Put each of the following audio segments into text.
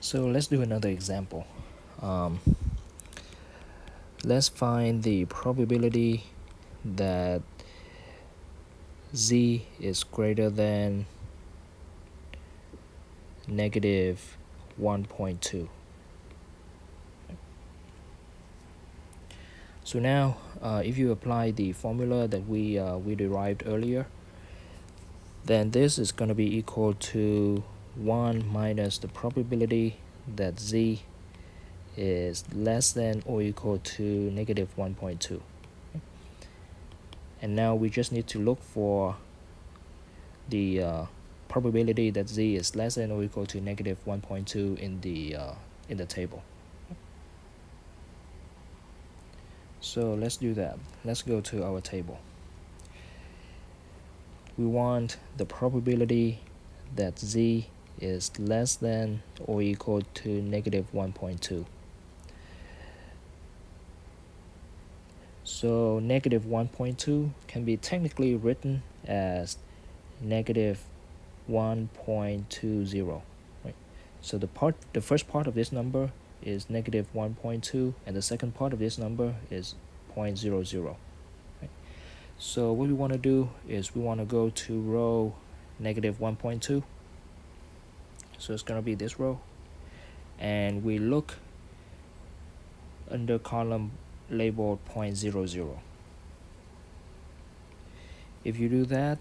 So let's do another example. Let's find the probability that z is greater than negative 1.2. So now, if you apply the formula that we derived earlier, then this is going to be equal to 1 minus the probability that z is less than or equal to negative 1.2. And now we just need to look for the probability that z is less than or equal to negative 1.2 in the table. So let's do that. Let's go to our table. We want the probability that z is less than or equal to negative 1.2. So negative 1.2 can be technically written as negative 1.20, right? So the first part of this number is negative 1.2, and the second part of this number is 0.00. Right? So what we want to do is we want to go to row negative 1.2. So it's going to be this row, and we look under column labeled 0.00. If you do that,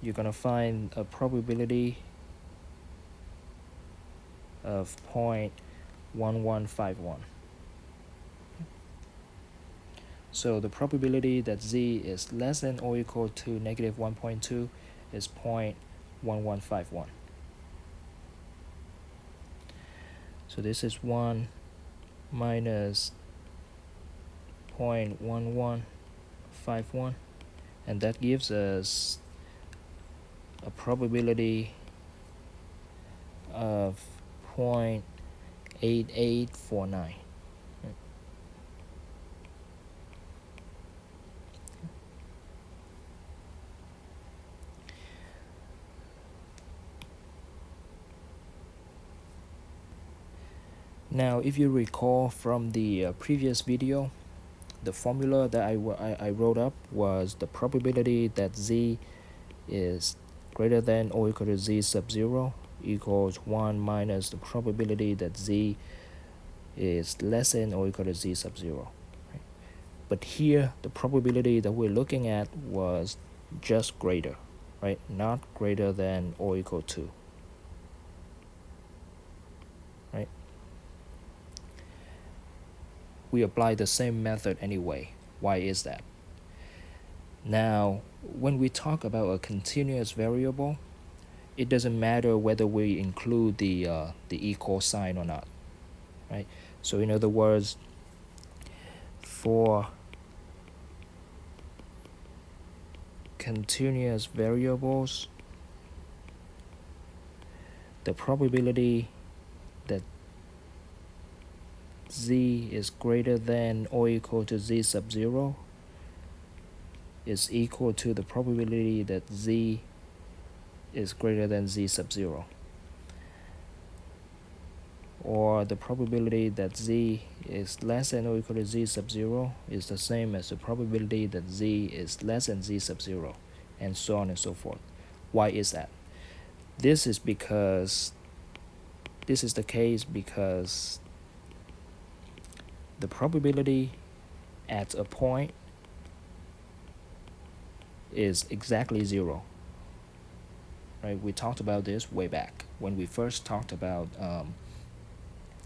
you're going to find a probability of 0.1151. So the probability that z is less than or equal to negative 1.2 is 0.1151. So this is 1 minus 0.1151, and that gives us a probability of 0.8849. Now, if you recall from the previous video, the formula that I wrote up was the probability that z is greater than or equal to z sub 0 equals 1 minus the probability that z is less than or equal to z sub 0. Right? But here, the probability that we're looking at was just greater, right? Not greater than or equal to. Right? We apply the same method anyway. Why is that? Now, when we talk about a continuous variable, it doesn't matter whether we include the equal sign or not, right? So in other words, for continuous variables, the probability that z is greater than or equal to z sub 0 is equal to the probability that z is greater than z sub 0. Or the probability that z is less than or equal to z sub 0 is the same as the probability that z is less than z sub 0, and so on and so forth. Why is that? This is the case because the probability at a point is exactly 0. Right? We talked about this way back when we first talked about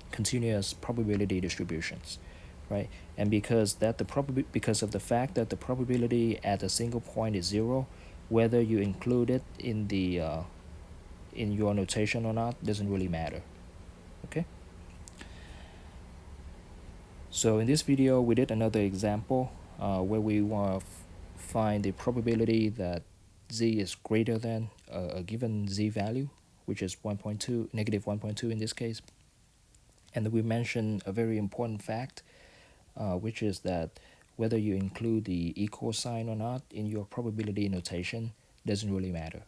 continuous probability distributions, right? And because of the fact that the probability at a single point is 0, whether you include it in the in your notation or not doesn't really matter. Okay. So in this video, we did another example where we want to find the probability that z is greater than a given z value, which is 1.2, negative 1.2 in this case. And we mentioned a very important fact, which is that whether you include the equal sign or not in your probability notation doesn't really matter.